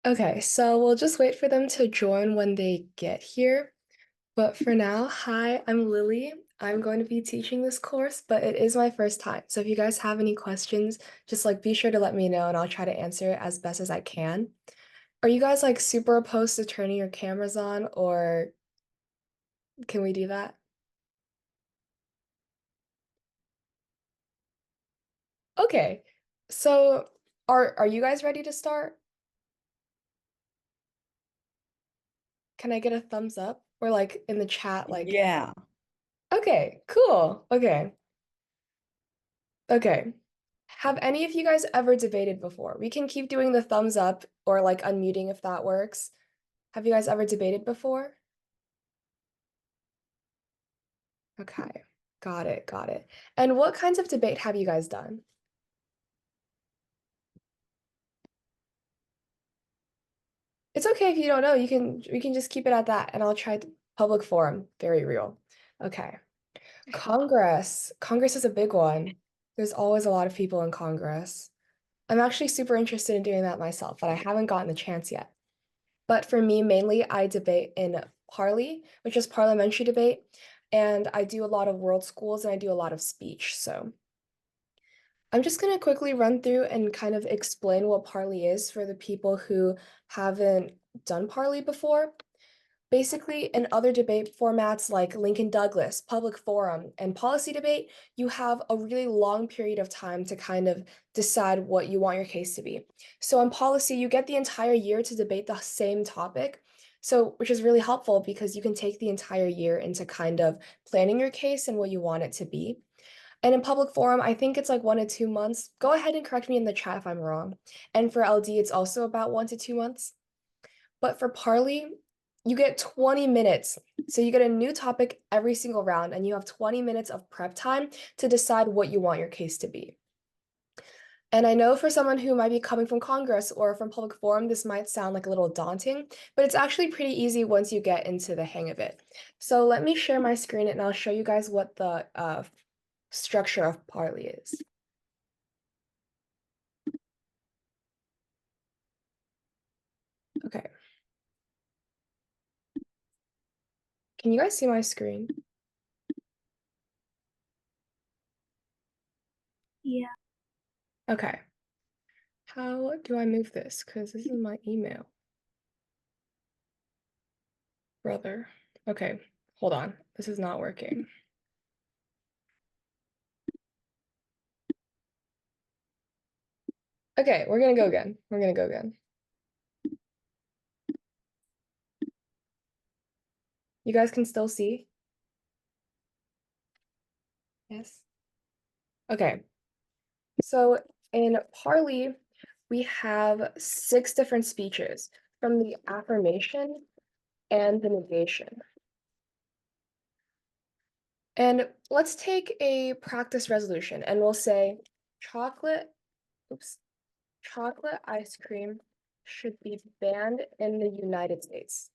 Okay, so we'll just wait for them to join when they get here. But for now, hi, I'm Lily. I'm going to be teaching this course, but it is my first time. So if you guys have any questions, just be sure to let me know and I'll try to answer it as best as I can. Are you guys super opposed to turning your cameras on, or can we do that? Okay. So are you guys ready to start? Can I get a thumbs up or in the chat Yeah. okay, cool. Okay. Okay. Have any of you guys ever debated before? We can keep doing the thumbs up or unmuting if that works. Have you guys ever debated before? Okay. Got it. Got it. And what kinds of debate have you guys done? It's okay if you don't know. We can just keep it at that and I'll try public forum. Very real. Okay. Congress. Congress is a big one. There's always a lot of people in Congress. I'm actually super interested in doing that myself, but I haven't gotten the chance yet. But for me, mainly, I debate in Parli, which is parliamentary debate, and I do a lot of world schools and I do a lot of speech. So I'm just going to quickly run through and kind of explain what Parli is for the people who haven't done Parli before. Basically, in other debate formats like Lincoln Douglas, public forum, and policy debate, you have a really long period of time to kind of decide what you want your case to be. So in policy, you get the entire year to debate the same topic. So, which is really helpful because you can take the entire year into kind of planning your case and what you want it to be. And in public forum, I think it's 1 to 2 months. Go ahead and correct me in the chat if I'm wrong. And for LD, it's also about 1 to 2 months. But for Parley, you get 20 minutes. So you get a new topic every single round, and you have 20 minutes of prep time to decide what you want your case to be. And I know for someone who might be coming from Congress or from public forum, this might sound a little daunting, but it's actually pretty easy once you get into the hang of it. So let me share my screen and I'll show you guys what the structure of Parley is. Okay. Can you guys see my screen? Yeah. Okay. How do I move this? Because this is my email. Brother. Okay, hold on. This is not working. Okay, we're gonna go again. We're gonna go again. You guys can still see? Yes. Okay. So in Parley, we have 6 different speeches from the affirmation and the negation. And let's take a practice resolution and we'll say chocolate, oops, chocolate ice cream should be banned in the United States.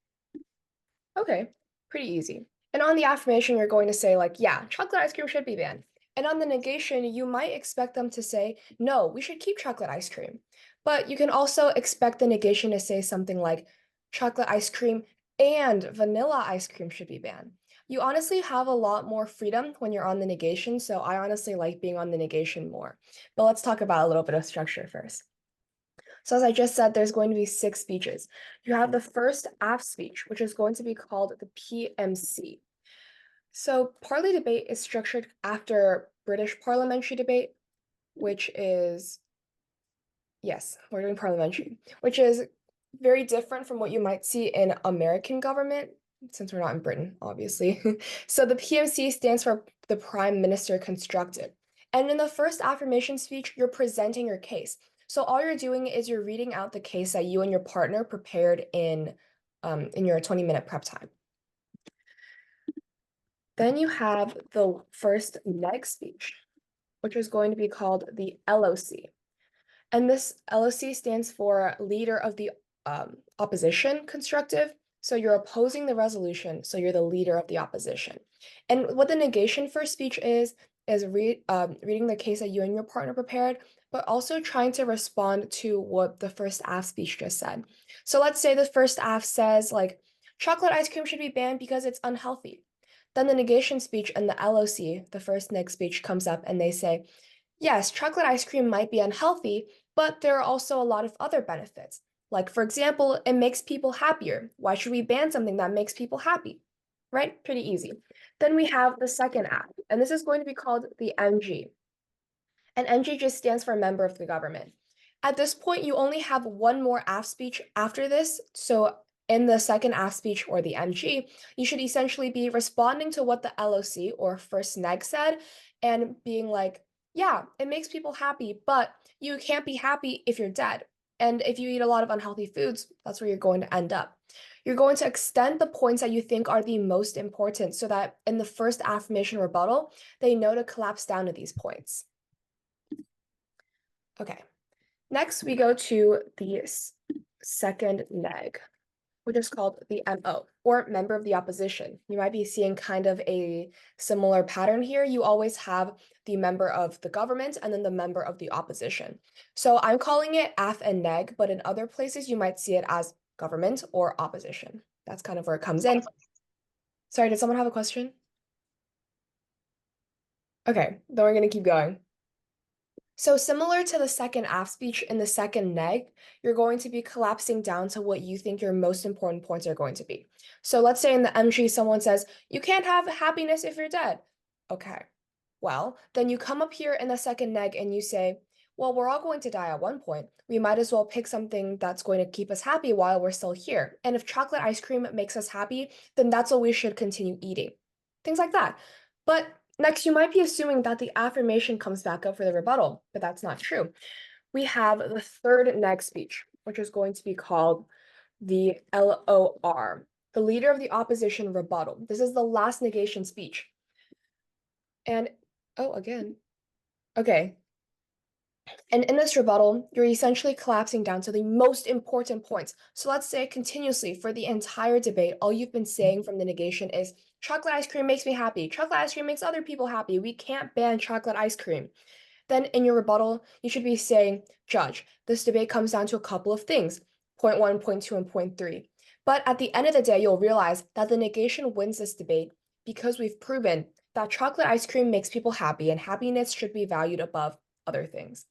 Okay, pretty easy. And on the affirmation, you're going to say, yeah, chocolate ice cream should be banned. And on the negation, you might expect them to say, no, we should keep chocolate ice cream. But you can also expect the negation to say something like, chocolate ice cream and vanilla ice cream should be banned. You honestly have a lot more freedom when you're on the negation, so I honestly like being on the negation more. But let's talk about a little bit of structure first. So as I just said, there's going to be 6 speeches. You have the first aft speech, which is going to be called the PMC. So parley debate is structured after British parliamentary debate, which is, yes, we're doing parliamentary, which is very different from what you might see in American government, since we're not in Britain, obviously. So the PMC stands for the Prime Minister Constructed. And in the first affirmation speech, you're presenting your case. So all you're doing is you're reading out the case that you and your partner prepared in your 20-minute prep time. Then you have the first neg speech, which is going to be called the LOC. And this LOC stands for Leader of the Opposition Constructive. So you're opposing the resolution, so you're the leader of the opposition. And what the negation for speech is reading the case that you and your partner prepared, but also trying to respond to what the first half speech just said. So let's say the first half says, like, chocolate ice cream should be banned because it's unhealthy. Then the negation speech and the LOC, the first neg speech, comes up and they say, yes, chocolate ice cream might be unhealthy, but there are also a lot of other benefits. Like, for example, it makes people happier. Why should we ban something that makes people happy? Right? Pretty easy. Then we have the second app, and this is going to be called the MG. And NG just stands for member of the government. At this point, you only have one more AF speech after this. So in the second AF speech or the MG, you should essentially be responding to what the LOC or first neg said and being like, yeah, it makes people happy, but you can't be happy if you're dead. And if you eat a lot of unhealthy foods, that's where you're going to end up. You're going to extend the points that you think are the most important so that in the first affirmation rebuttal, they know to collapse down to these points. Okay, next we go to the second neg, which is called the MO, or member of the opposition. You might be seeing kind of a similar pattern here. You always have the member of the government and then the member of the opposition. So I'm calling it AF and neg, but in other places you might see it as government or opposition. That's kind of where it comes in. Sorry, did someone have a question? Okay, then we're gonna keep going. So similar to the second AF speech in the second neg, you're going to be collapsing down to what you think your most important points are going to be. So let's say in the MG, someone says, you can't have happiness if you're dead. Okay, well, then you come up here in the second neg and you say, well, we're all going to die at one point. We might as well pick something that's going to keep us happy while we're still here. And if chocolate ice cream makes us happy, then that's what we should continue eating. Things like that. But next, you might be assuming that the affirmation comes back up for the rebuttal, but that's not true. We have the third neg speech, which is going to be called the LOR, the leader of the opposition rebuttal. This is the last negation speech. And, oh, again. Okay. And in this rebuttal, you're essentially collapsing down to the most important points. So let's say continuously for the entire debate, all you've been saying from the negation is chocolate ice cream makes me happy. Chocolate ice cream makes other people happy. We can't ban chocolate ice cream. Then in your rebuttal, you should be saying, Judge, this debate comes down to a couple of things, point one, point two, and point three. But at the end of the day, you'll realize that the negation wins this debate because we've proven that chocolate ice cream makes people happy and happiness should be valued above other things.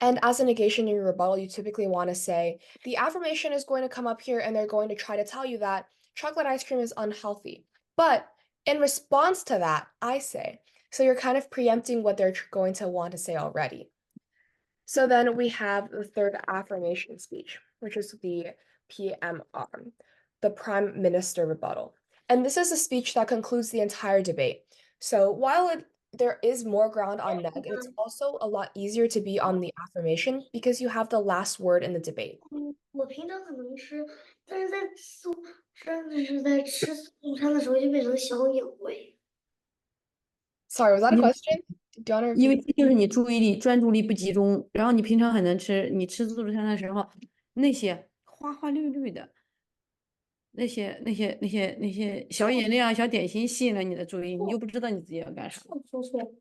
And as a negation in your rebuttal, you typically want to say, the affirmation is going to come up here and they're going to try to tell you that chocolate ice cream is unhealthy. But in response to that, I say, so you're kind of preempting what they're going to want to say already. So then we have the third affirmation speech, which is the PMR, the Prime Minister rebuttal. And this is a speech that concludes the entire debate. So while there is more ground on neg, it's also a lot easier to be on the affirmation because you have the last word in the debate. 我平常可能是，但是真的是在吃素餐的时候就变成小野味。Sorry, was that a 你 question? Do you want to 因为 repeat? 这就是你注意力专注力不集中，然后你平常很能吃，你吃自助餐的时候，那些花花绿绿的，那些小饮料、小点心吸引了你的注意，你就不知道你自己要干啥。说错，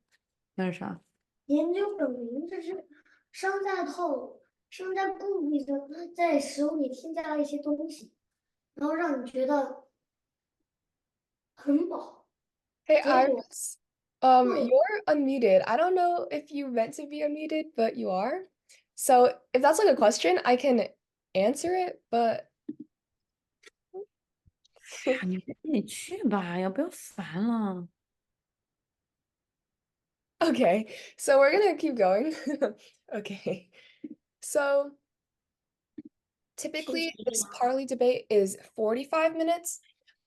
干啥？研究表明，这是商家的套路，商家故意的在食物里添加了一些东西，然后让你觉得很饱。 Hey, 结果 Iris, you're unmuted. I don't know if you meant to be unmuted, but you are. So if that's like a question, I can answer it, but 你赶紧去吧，要不要烦了？ okay, so we're gonna keep going. Okay, so typically this Parli debate is 45 minutes.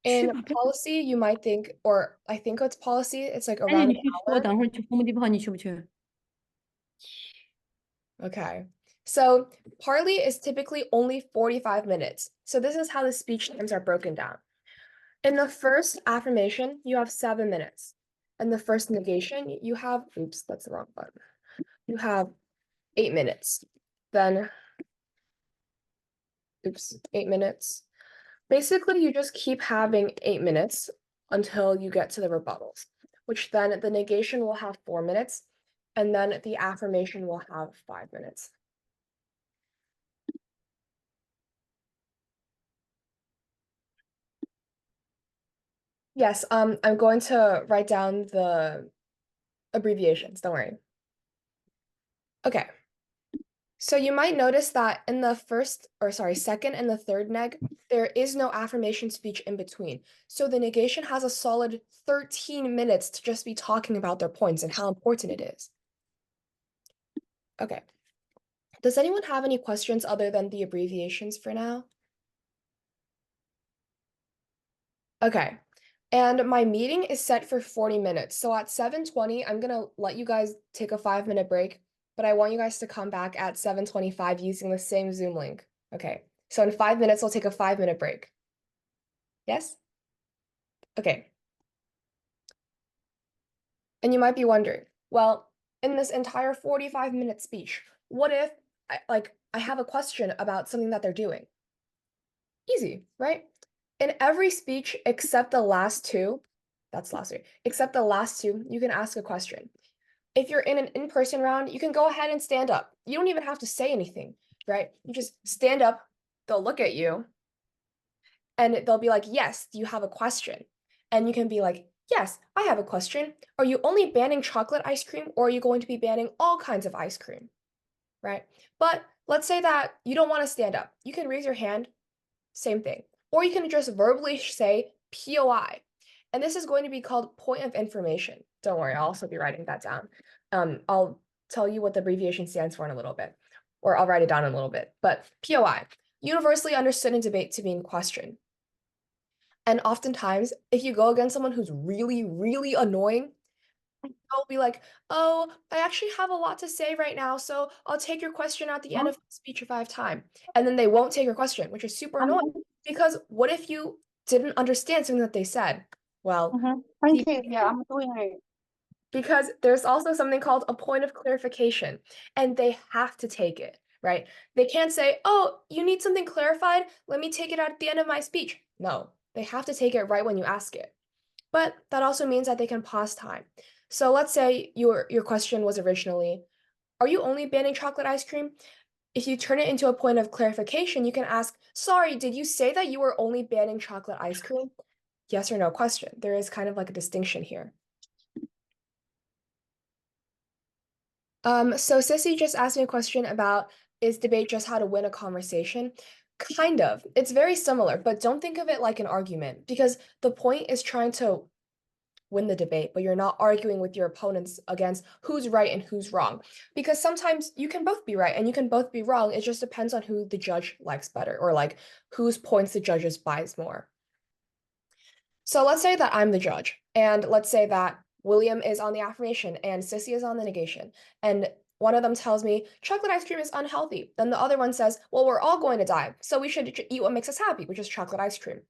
去 In 吧，不要 policy, you might think, or I think it's policy, it's like 赶紧 around 你 an 去，我 hour. 等会儿去红木地炮，你去不去？ Okay. So Parli is typically only 45 minutes. So this is how the speech times are broken down. In the first affirmation, you have 7 minutes. In the first negation, you have, oops, that's the wrong button. You have 8 minutes. Then, oops, 8 minutes. Basically, you just keep having 8 minutes until you get to the rebuttals, which then the negation will have 4 minutes. and then the affirmation will have 5 minutes. Yes, I'm going to write down the abbreviations, don't worry. Okay. So you might notice that in the second and the third neg, there is no affirmation speech in between. So the negation has a solid 13 minutes to just be talking about their points and how important it is. Okay. Does anyone have any questions other than the abbreviations for now? Okay. And my meeting is set for 40 minutes. So at 7:20, I'm gonna let you guys take a 5-minute break, but I want you guys to come back at 7:25 using the same Zoom link. Okay. So in 5 minutes, we'll take a 5-minute break. Yes? Okay. And you might be wondering, well, in this entire 45-minute speech, what if I have a question about something that they're doing? Easy, right? In every speech except the last two, that's last three, except the last two, you can ask a question. If you're in an in-person round, you can go ahead and stand up. You don't even have to say anything, right? You just stand up, they'll look at you, and they'll be like, yes, do you have a question? And you can be like, yes, I have a question. Are you only banning chocolate ice cream, or are you going to be banning all kinds of ice cream, right? But let's say that you don't want to stand up. You can raise your hand, same thing. Or you can just verbally say POI. And this is going to be called point of information. Don't worry, I'll also be writing that down. I'll tell you what the abbreviation stands for in a little bit, or I'll write it down in a little bit. But POI, universally understood in debate to mean question. And oftentimes, if you go against someone who's really, really annoying, they'll be like, oh, I actually have a lot to say right now, so I'll take your question at the end of the speech if I have time. And then they won't take your question, which is super annoying. Because what if you didn't understand something that they said? Well, Thank you. Yeah, I'm doing it. because there's also something called a point of clarification, and they have to take it, right? They can't say, oh, you need something clarified? Let me take it at the end of my speech. No, they have to take it right when you ask it. But that also means that they can pause time. So let's say your question was originally, are you only banning chocolate ice cream? If you turn it into a point of clarification, you can ask, sorry, did you say that you were only banning chocolate ice cream? Yes or no question. There is kind of like a distinction here. So Sissy just asked me a question about, is debate just how to win a conversation? Kind of. It's very similar, but don't think of it like an argument, because the point is trying to win the debate, but you're not arguing with your opponents against who's right and who's wrong. Because sometimes you can both be right and you can both be wrong. It just depends on who the judge likes better, or like whose points the judges buys more. So let's say that I'm the judge, and let's say that William is on the affirmation and Sissy is on the negation. And one of them tells me chocolate ice cream is unhealthy. Then the other one says, well, we're all going to die, so we should eat what makes us happy, which is chocolate ice cream.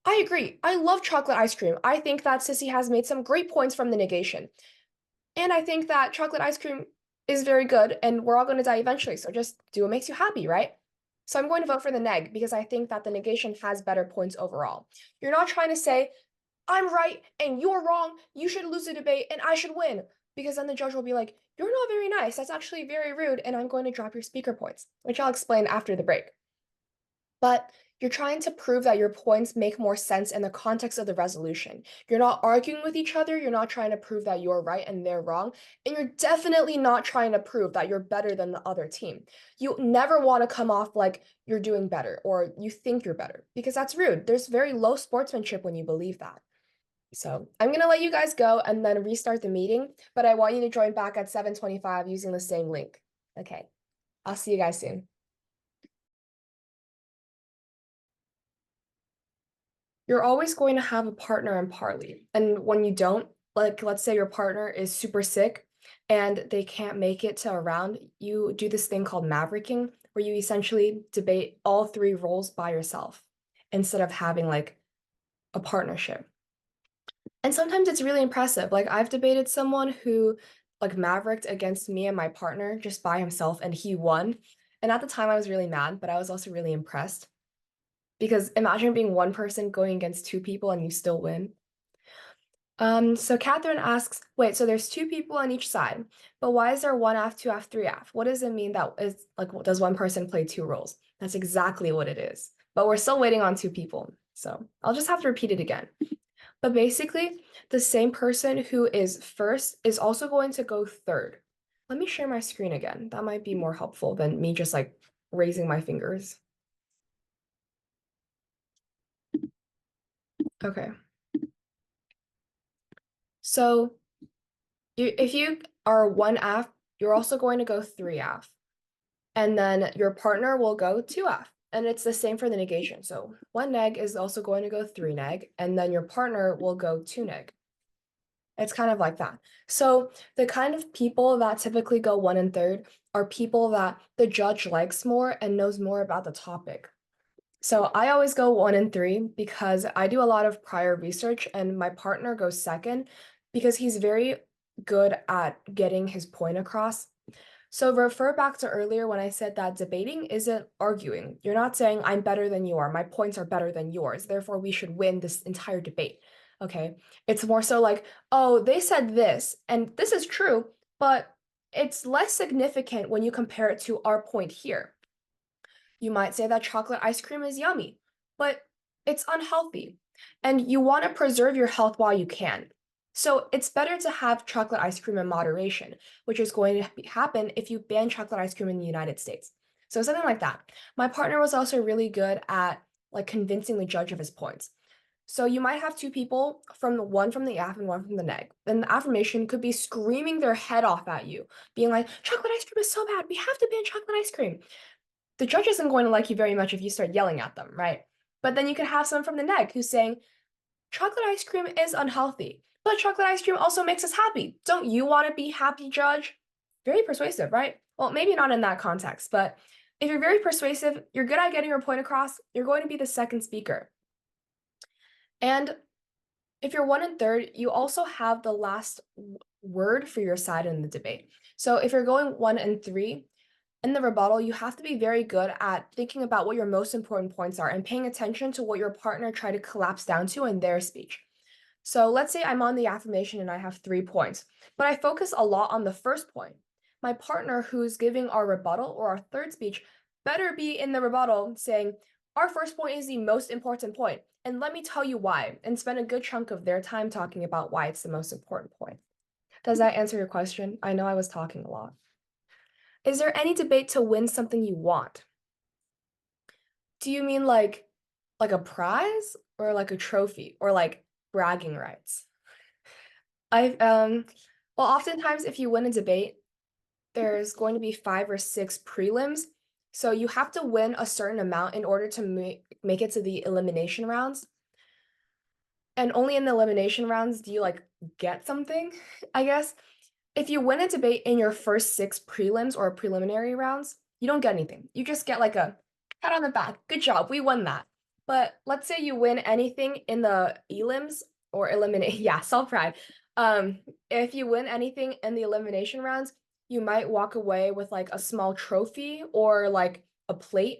I agree. I love chocolate ice cream. I think that Sissy has made some great points from the negation. And I think that chocolate ice cream is very good and we're all going to die eventually. So just do what makes you happy, right? So I'm going to vote for the neg because I think that the negation has better points overall. You're not trying to say, I'm right and you're wrong. You should lose the debate and I should win. Because then the judge will be like, you're not very nice. That's actually very rude. And I'm going to drop your speaker points, which I'll explain after the break. But you're trying to prove that your points make more sense in the context of the resolution. You're not arguing with each other. You're not trying to prove that you're right and they're wrong. And you're definitely not trying to prove that you're better than the other team. You never want to come off like you're doing better or you think you're better, because that's rude. There's very low sportsmanship when you believe that. So I'm going to let you guys go and then restart the meeting, but I want you to join back at 7:25 using the same link. Okay, I'll see you guys soon. You're always going to have a partner in Parli. And when you don't, like let's say your partner is super sick and they can't make it to a round, you do this thing called mavericking, where you essentially debate all three roles by yourself instead of having like a partnership. And sometimes it's really impressive. Like I've debated someone who like mavericked against me and my partner just by himself and he won. And at the time I was really mad, but I was also really impressed. Because imagine being one person going against two people and you still win. So Catherine asks, wait, so there's two people on each side, but why is there one half, two half, three half? What does it mean that is like, does one person play two roles? That's exactly what it is. But we're still waiting on two people. So I'll just have to repeat it again. But basically, the same person who is first is also going to go third. Let me share my screen again. That might be more helpful than me just like raising my fingers. Okay. So if you are one half, you're also going to go three half. And then your partner will go two half. And it's the same for the negation. So one neg is also going to go three neg, and then your partner will go two neg. It's kind of like that. So the kind of people that typically go one and third are people that the judge likes more and knows more about the topic. So I always go one and three because I do a lot of prior research, and my partner goes second because he's very good at getting his point across. So refer back to earlier when I said that debating isn't arguing. You're not saying I'm better than you are, my points are better than yours, therefore we should win this entire debate. Okay? It's more so like, oh, they said this, and this is true, but it's less significant when you compare it to our point here. You might say that chocolate ice cream is yummy, but it's unhealthy, and you want to preserve your health while you can. So it's better to have chocolate ice cream in moderation, which is going to happen if you ban chocolate ice cream in the United States. So something like that. My partner was also really good at like convincing the judge of his points. So you might have two people from the one from the aff and one from the neg. Then the affirmation could be screaming their head off at you, being like, chocolate ice cream is so bad. We have to ban chocolate ice cream. The judge isn't going to like you very much if you start yelling at them, right? But then you could have someone from the neg who's saying, chocolate ice cream is unhealthy, but chocolate ice cream also makes us happy. Don't you want to be happy, judge? Very persuasive, right? Well, maybe not in that context, but if you're very persuasive, you're good at getting your point across, you're going to be the second speaker. And if you're one and third, you also have the last word for your side in the debate. So if you're going one and three, in the rebuttal, you have to be very good at thinking about what your most important points are and paying attention to what your partner tried to collapse down to in their speech. So let's say I'm on the affirmation and I have 3 points, but I focus a lot on the first point. My partner who's giving our rebuttal or our third speech better be in the rebuttal saying, our first point is the most important point, and let me tell you why, and spend a good chunk of their time talking about why it's the most important point. Does that answer your question? I know I was talking a lot. Is there any debate to win something you want? Do you mean like a prize or like a trophy or like bragging rights? I well, oftentimes if you win a debate, there's going to be 5 or 6 prelims. So you have to win a certain amount in order to make it to the elimination rounds. And only in the elimination rounds do you like get something, I guess. If you win a debate in your first 6 prelims or preliminary rounds, you don't get anything. You just get like a pat on the back. Good job, we won that. But let's say you win anything in the elims or eliminate, yeah, self-pride. If you win anything in the elimination rounds, you might walk away with like a small trophy or like a plate.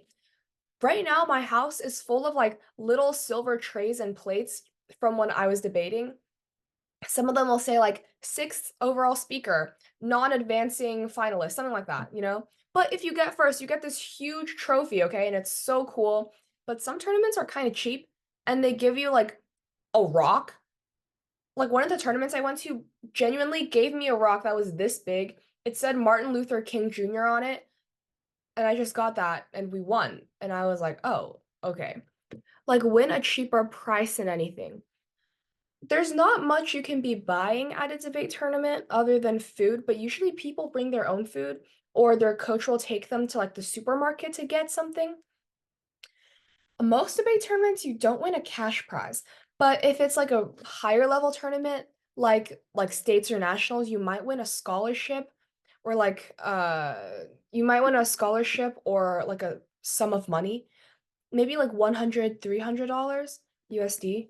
Right now, my house is full of like little silver trays and plates from when I was debating. Some of them will say like 6th overall speaker, non-advancing finalist, something like that, you know? But if you get first, you get this huge trophy, okay? And it's so cool. But some tournaments are kind of cheap and they give you like a rock. Like one of the tournaments I went to genuinely gave me a rock that was this big. It said Martin Luther King Jr. on it. And I just got that and we won. And I was like, oh, okay. Like win a cheaper price than anything. There's not much you can be buying at a debate tournament other than food, but usually people bring their own food or their coach will take them to like the supermarket to get something. Most debate tournaments, you don't win a cash prize, but if it's like a higher level tournament, like states or nationals, you might win a scholarship or you might win a scholarship or like a sum of money, maybe like 100, $300 USD.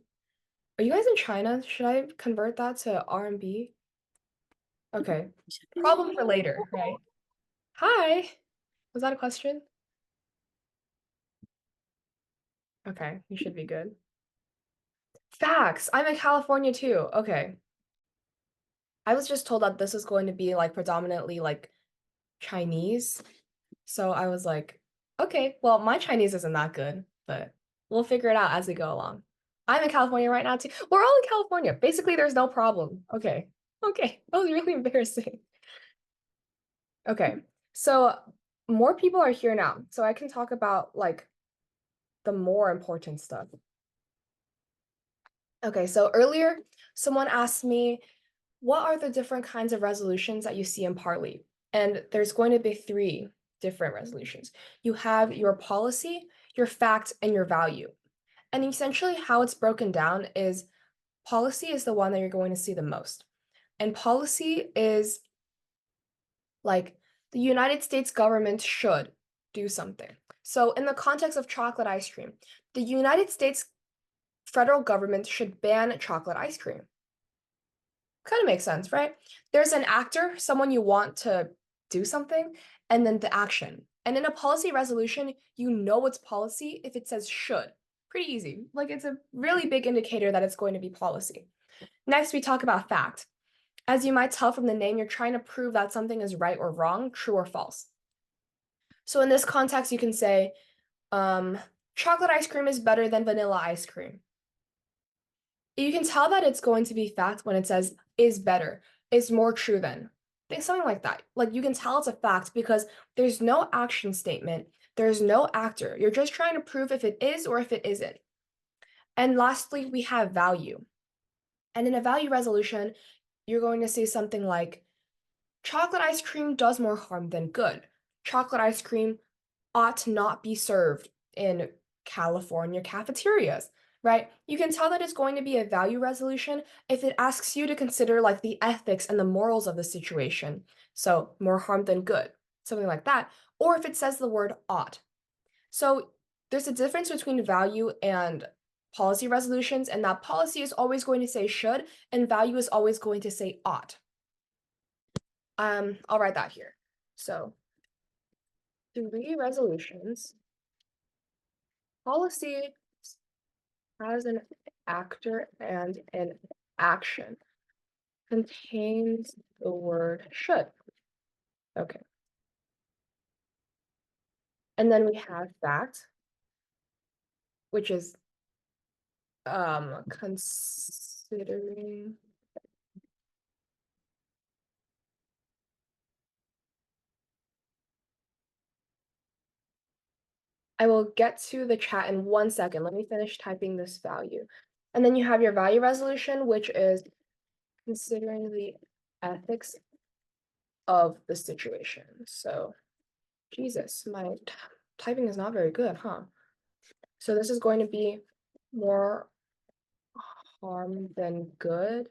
Are you guys in China? Should I convert that to RMB? Okay. Problem for later, right? Hi. Was that a question? Okay, you should be good. Facts. I'm in California too. Okay. I was just told that this is going to be like predominantly like Chinese. So I was like, okay, well, my Chinese isn't that good, but we'll figure it out as we go along. I'm in California right now too. We're all in California. Basically, there's no problem. Okay. Okay. That was really embarrassing. Okay. So more people are here now. So I can talk about like the more important stuff. Okay, so earlier someone asked me, what are the different kinds of resolutions that you see in Parli? And there's going to be three different resolutions. You have your policy, your fact, and your value. And essentially how it's broken down is policy is the one that you're going to see the most. And policy is like the United States government should do something. So in the context of chocolate ice cream, the United States federal government should ban chocolate ice cream. Kind of makes sense, right? There's an actor, someone you want to do something, and then the action. And in a policy resolution, you know it's policy if it says should. Pretty easy. Like it's a really big indicator that it's going to be policy. Next, we talk about fact. As you might tell from the name, you're trying to prove that something is right or wrong, true or false. So in this context, you can say, chocolate ice cream is better than vanilla ice cream. You can tell that it's going to be fact when it says is better, is more true than. Something like that. Like you can tell it's a fact because there's no action statement, there's no actor. You're just trying to prove if it is or if it isn't. And lastly, we have value. And in a value resolution, you're going to say something like chocolate ice cream does more harm than good. Chocolate ice cream ought not be served in California cafeterias, right? You can tell that it's going to be a value resolution if it asks you to consider like the ethics and the morals of the situation. So more harm than good, something like that. Or if it says the word ought. So there's a difference between value and policy resolutions, and that policy is always going to say should, and value is always going to say ought. I'll write that here. So three resolutions. Policy has an actor and an action. Contains the word should. Okay. And then we have fact, which is considering I will get to the chat in 1 second. Let me finish typing this value. And then you have your value resolution, which is considering the ethics of the situation. So, Jesus, my typing is not very good, huh? So this is going to be more harm than good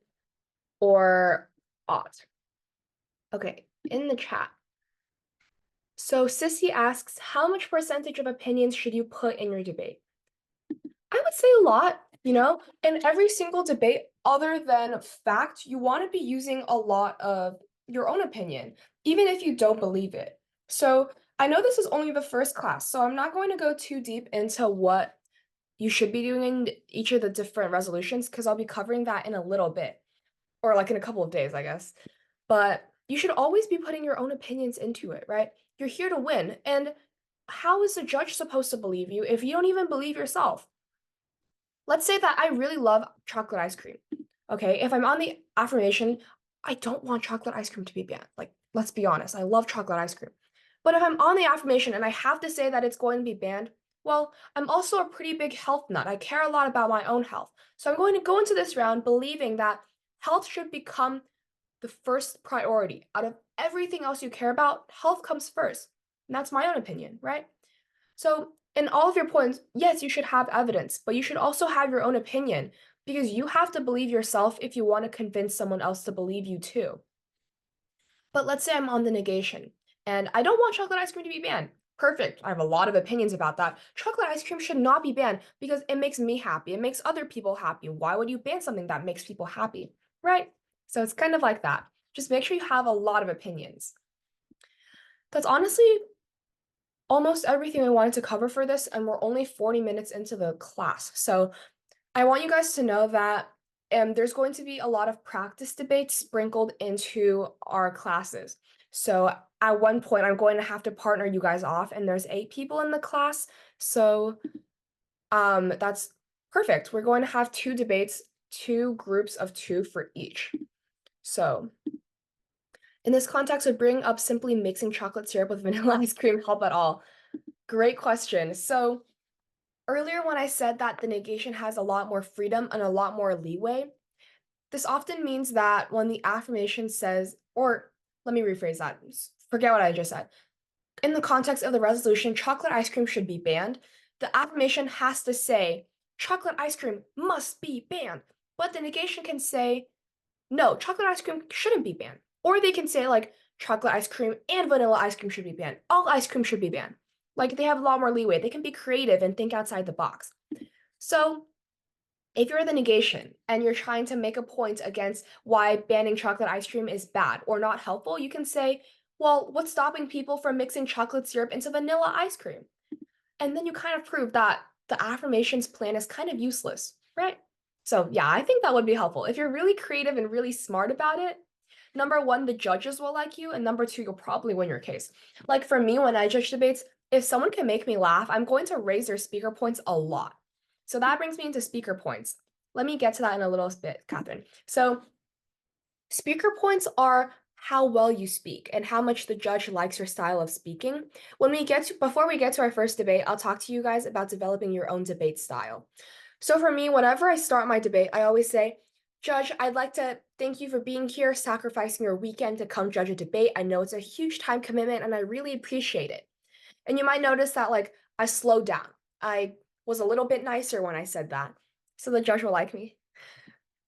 or ought. Okay, in the chat. So Sissy asks, how much percentage of opinions should you put in your debate? I would say a lot, you know, in every single debate other than fact, you want to be using a lot of your own opinion, even if you don't believe it. So I know this is only the first class, so I'm not going to go too deep into what you should be doing in each of the different resolutions because I'll be covering that in a little bit, or like in a couple of days, I guess. But you should always be putting your own opinions into it, right? You're here to win. And how is the judge supposed to believe you if you don't even believe yourself? Let's say that I really love chocolate ice cream. Okay, if I'm on the affirmation, I don't want chocolate ice cream to be banned. Like, let's be honest, I love chocolate ice cream. But if I'm on the affirmation and I have to say that it's going to be banned, well, I'm also a pretty big health nut. I care a lot about my own health. So I'm going to go into this round believing that health should become the first priority. Out of everything else you care about, health comes first. And that's my own opinion, right? So, in all of your points, yes, you should have evidence, but you should also have your own opinion because you have to believe yourself if you want to convince someone else to believe you too. But let's say I'm on the negation and I don't want chocolate ice cream to be banned. Perfect. I have a lot of opinions about that. Chocolate ice cream should not be banned because it makes me happy. It makes other people happy. Why would you ban something that makes people happy? Right? So it's kind of like that. Just make sure you have a lot of opinions. That's honestly almost everything I wanted to cover for this, and we're only 40 minutes into the class. So I want you guys to know that there's going to be a lot of practice debates sprinkled into our classes. So at one point, I'm going to have to partner you guys off, and there's 8 people in the class. So that's perfect. We're going to have 2 debates, 2 groups of 2 for each. So in this context, would bring up simply mixing chocolate syrup with vanilla ice cream help at all? Great question. So earlier when I said that the negation has a lot more freedom and a lot more leeway, this often means that when the affirmation says, or let me rephrase that, forget what I just said. In the context of the resolution, chocolate ice cream should be banned. The affirmation has to say, chocolate ice cream must be banned. But the negation can say, no, chocolate ice cream shouldn't be banned. Or they can say, like, chocolate ice cream and vanilla ice cream should be banned. All ice cream should be banned. Like, they have a lot more leeway. They can be creative and think outside the box. So, if you're the negation and you're trying to make a point against why banning chocolate ice cream is bad or not helpful, you can say, well, what's stopping people from mixing chocolate syrup into vanilla ice cream? And then you kind of prove that the affirmations plan is kind of useless, right? So, yeah, I think that would be helpful. If you're really creative and really smart about it, number one, the judges will like you, and number two, you'll probably win your case. Like for me, when I judge debates, if someone can make me laugh, I'm going to raise their speaker points a lot. So that brings me into speaker points. Let me get to that in a little bit, Catherine. So speaker points are how well you speak and how much the judge likes your style of speaking. Before we get to our first debate, I'll talk to you guys about developing your own debate style. So for me, whenever I start my debate, I always say, Judge, I'd like to thank you for being here, sacrificing your weekend to come judge a debate. I know it's a huge time commitment and I really appreciate it. And you might notice that like I slowed down. I was a little bit nicer when I said that. So the judge will like me.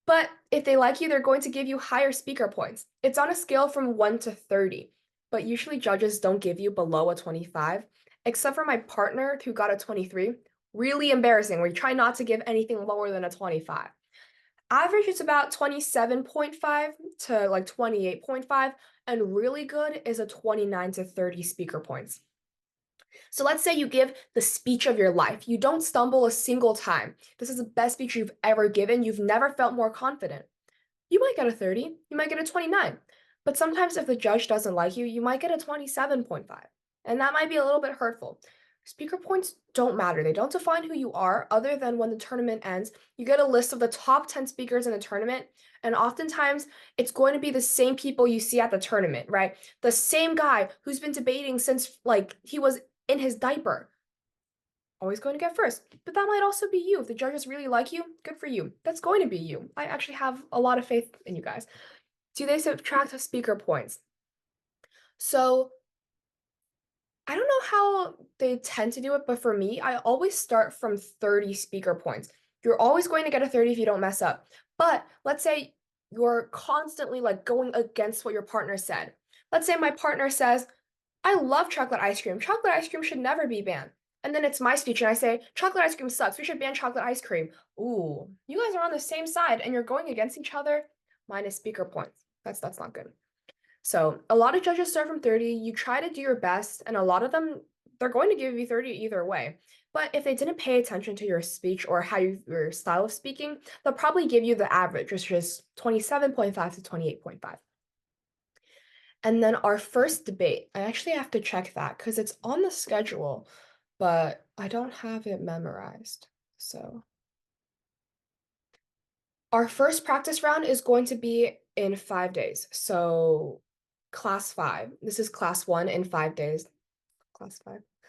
But if they like you, they're going to give you higher speaker points. It's on a scale from 1 to 30, but usually judges don't give you below a 25, except for my partner who got a 23. Really embarrassing. We try not to give anything lower than a 25. Average is about 27.5 to like 28.5, and really good is a 29 to 30 speaker points. So let's say you give the speech of your life. You don't stumble a single time. This is the best speech you've ever given. You've never felt more confident. You might get a 30, you might get a 29. But sometimes if the judge doesn't like you, you might get a 27.5. And that might be a little bit hurtful. Speaker points don't matter. They don't define who you are other than when the tournament ends. You get a list of the top 10 speakers in the tournament, and oftentimes it's going to be the same people you see at the tournament, right? The same guy who's been debating since like he was in his diaper. Always going to get first. But that might also be you. If the judges really like you, good for you. That's going to be you. I actually have a lot of faith in you guys. Do they subtract speaker points? So I don't know how they tend to do it, but for me, I always start from 30 speaker points. You're always going to get a 30 if you don't mess up. But let's say you're constantly like going against what your partner said. Let's say my partner says, I love chocolate ice cream. Chocolate ice cream should never be banned. And then it's my speech, and I say, chocolate ice cream sucks. We should ban chocolate ice cream. Ooh, you guys are on the same side and you're going against each other, minus speaker points. That's not good. So a lot of judges start from 30. You try to do your best, and a lot of them, they're going to give you 30 either way. But if they didn't pay attention to your speech or your style of speaking, they'll probably give you the average, which is 27.5 to 28.5. And then our first debate, I actually have to check that because it's on the schedule, but I don't have it memorized. So our first practice round is going to be in 5 days. So class 5. This is class 1 in 5 days. Class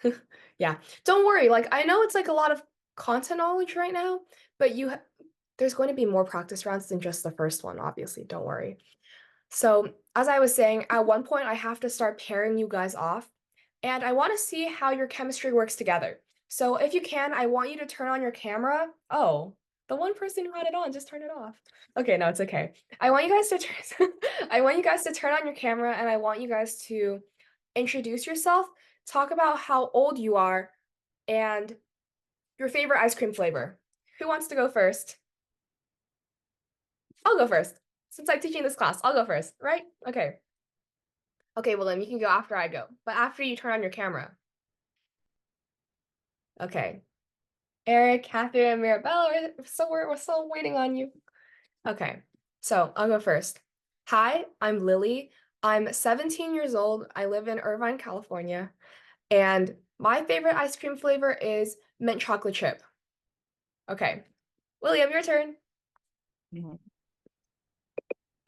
5. Yeah. Don't worry. Like I know it's like a lot of content knowledge right now, but there's going to be more practice rounds than just the first one, obviously. Don't worry. So, as I was saying, at one point I have to start pairing you guys off, and I want to see how your chemistry works together. So, if you can, I want you to turn on your camera. Oh, the one person who had it on just turned it off. Okay, no, it's okay. I want you guys to I want you guys to turn on your camera, and I want you guys to introduce yourself, talk about how old you are, and your favorite ice cream flavor. Who wants to go first? I'll go first. Since I'm teaching this class, I'll go first, right? Okay. Okay, well then you can go after I go, but after you turn on your camera. Okay. Eric, Catherine, and Mirabelle, we're still waiting on you. Okay, so I'll go first. Hi, I'm Lily. I'm 17 years old. I live in Irvine, California, and my favorite ice cream flavor is mint chocolate chip. Okay, William, your turn. Mhm.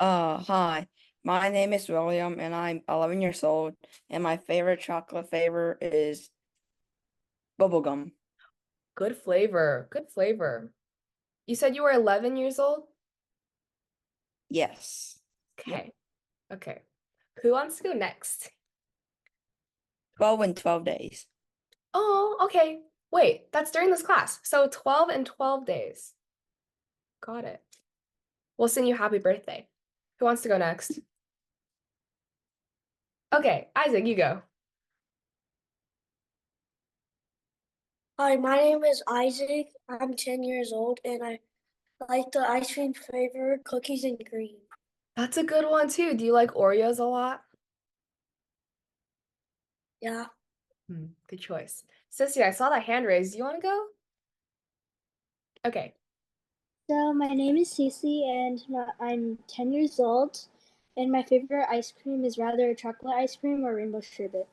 Hi. My name is William and I'm 11 years old and my favorite chocolate flavor is bubblegum. Good flavor. Good flavor. You said you were 11 years old? Yes. Yep. Okay. Okay. Who wants to go next? 12 in 12 days. Oh, okay. Wait, that's during this class. So 12 and 12 days. Got it. We'll sing you happy birthday. Who wants to go next? Okay, Isaac, you go. Hi, my name is Isaac. I'm 10 years old and I like the ice cream flavor cookies and cream. That's a good one too. Do you like Oreos a lot? Yeah. Good choice. Sissy, I saw that hand raised. Do you want to go? Okay. So my name is Cece and I'm 10 years old and my favorite ice cream is rather chocolate ice cream or rainbow sherbet.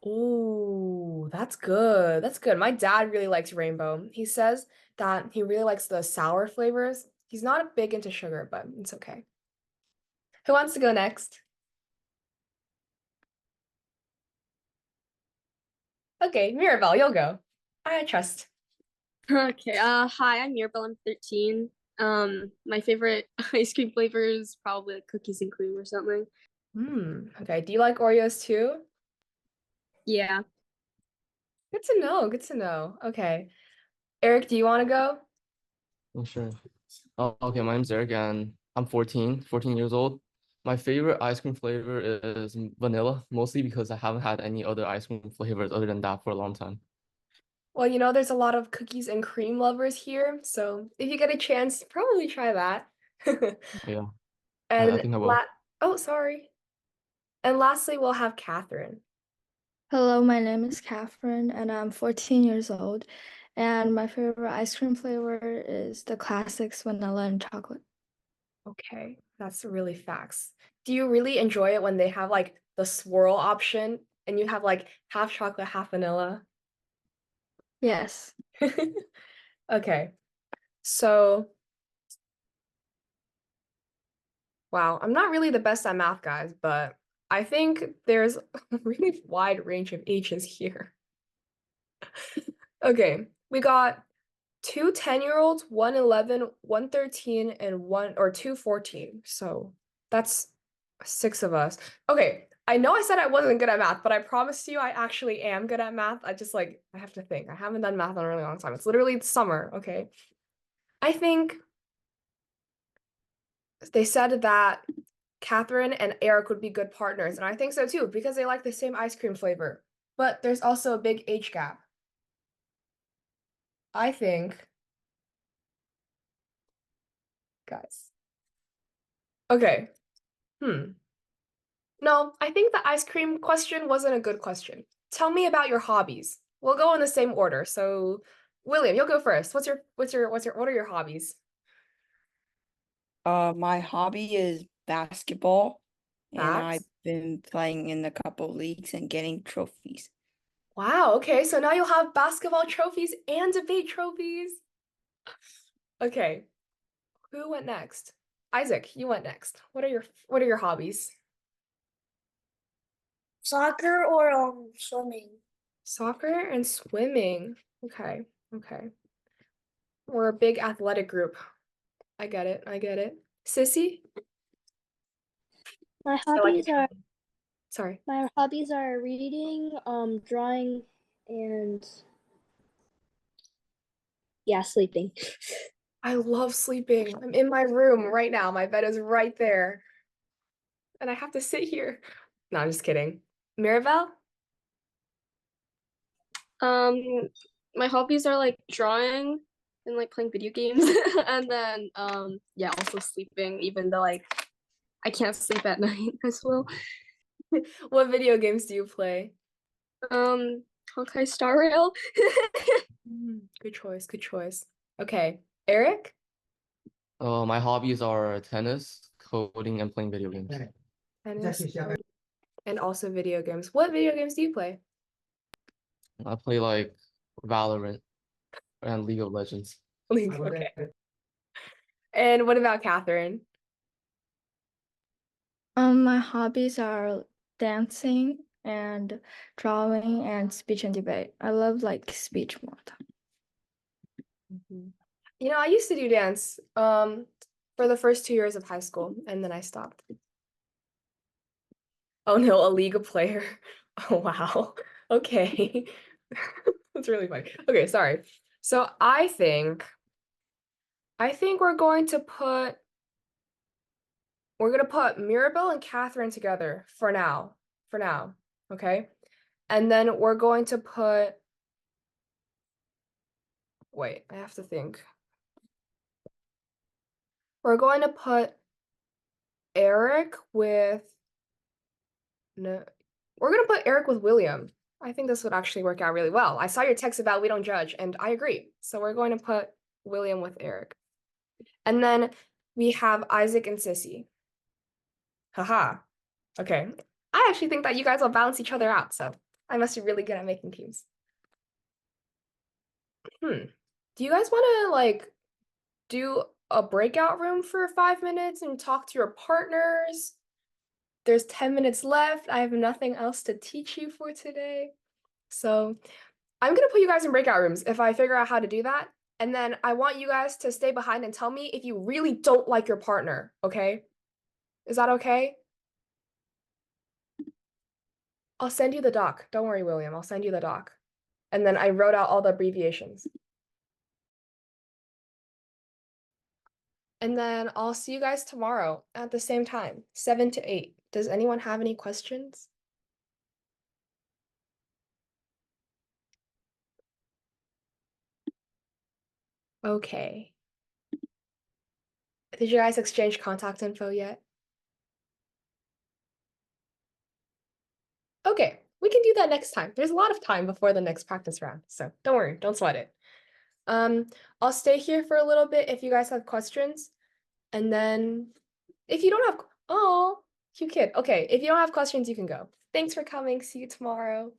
Ooh, that's good. That's good. My dad really likes rainbow. He says that he really likes the sour flavors. He's not big into sugar, but it's okay. Who wants to go next? Okay, Mirabelle, you'll go. I trust. Okay, hi, I'm Mirabelle, I'm 13. My favorite ice cream flavor is probably like cookies and cream or something. Okay. Do you like Oreos too? Yeah. Good to know. Good to know. Okay. Eric, do you want to go? Oh, sure. Oh, okay, my name's Eric and I'm 14 years old. My favorite ice cream flavor is vanilla, mostly because I haven't had any other ice cream flavors other than that for a long time. Well, there's a lot of cookies and cream lovers here, so if you get a chance, probably try that. Yeah, I And think I will. oh, sorry. And lastly, we'll have Catherine. Hello, my name is Catherine, and I'm 14 years old. And my favorite ice cream flavor is the classics, vanilla and chocolate. Okay, that's really facts. Do you really enjoy it when they have like the swirl option and you have like half chocolate, half vanilla? Yes. Okay, so wow, I'm not really the best at math, guys, but I think there's a really wide range of ages here. Okay, we got two 10-year-olds, one 11, one 13, and two 14. So that's six of us. Okay, I know I said I wasn't good at math, but I promise you I actually am good at math. I have to think. I haven't done math in a really long time. It's literally summer, okay? I think they said that Catherine and Eric would be good partners, and I think so too, because they like the same ice cream flavor. But there's also a big age gap. I think, guys. Okay. Hmm. No, I think the ice cream question wasn't a good question. Tell me about your hobbies. We'll go in the same order. So, William, you'll go first. What are your hobbies? My hobby is basketball and I've Facts. been playing in a couple leagues and getting trophies. Wow, okay, so now you'll have basketball trophies and debate trophies. Okay, who went next? Isaac, you went next. What are your hobbies? Soccer or swimming. Soccer and swimming. Okay, okay. We're a big athletic group. I get it. I get it. Sissy? My I like it. hobbies are Sorry. my hobbies are reading, drawing, and yeah, sleeping. I love sleeping. I'm in my room right now. My bed is right there. And I have to sit here. No, I'm just kidding. Mirabelle? Um, my hobbies are like drawing and like playing video games and then yeah, also sleeping, even though like I can't sleep at night as well. What video games do you play? Um, Honkai Star Rail. Good choice. Good choice. Okay, Eric? My hobbies are tennis, coding, and playing video games. Tennis, and also video games. What video games do you play? I play like Valorant and League of Legends. League, okay. And what about Catherine? My hobbies are dancing and drawing and speech and debate. I love like speech more. You know, I used to do dance for the first 2 years of high school, and then I stopped. Oh no, a League player. Oh wow. Okay. That's really funny. Okay, sorry. So I think we're gonna put Mirabelle and Catherine together for now. For now. Okay. And then we're going to put wait, I have to think. We're going to put Eric with no, we're gonna put Eric with William. I think this would actually work out really well. I saw your text about we don't judge, and I agree. So we're going to put William with Eric. And then we have Isaac and Sissy. Haha. Okay. I actually think that you guys will balance each other out, so I must be really good at making teams. Do you guys want to like do a breakout room for 5 minutes and talk to your partners? There's 10 minutes left. I have nothing else to teach you for today. So I'm gonna put you guys in breakout rooms if I figure out how to do that. And then I want you guys to stay behind and tell me if you really don't like your partner, okay? Is that okay? I'll send you the doc. Don't worry, William. I'll send you the doc. And then I wrote out all the abbreviations. And then I'll see you guys tomorrow at the same time, 7 to 8. Does anyone have any questions? Okay. Did you guys exchange contact info yet? Okay, we can do that next time. There's a lot of time before the next practice round, so don't worry, don't sweat it. I'll stay here for a little bit if you guys have questions. And then if you don't have, oh, cute kid. Okay, if you don't have questions, you can go. Thanks for coming. See you tomorrow.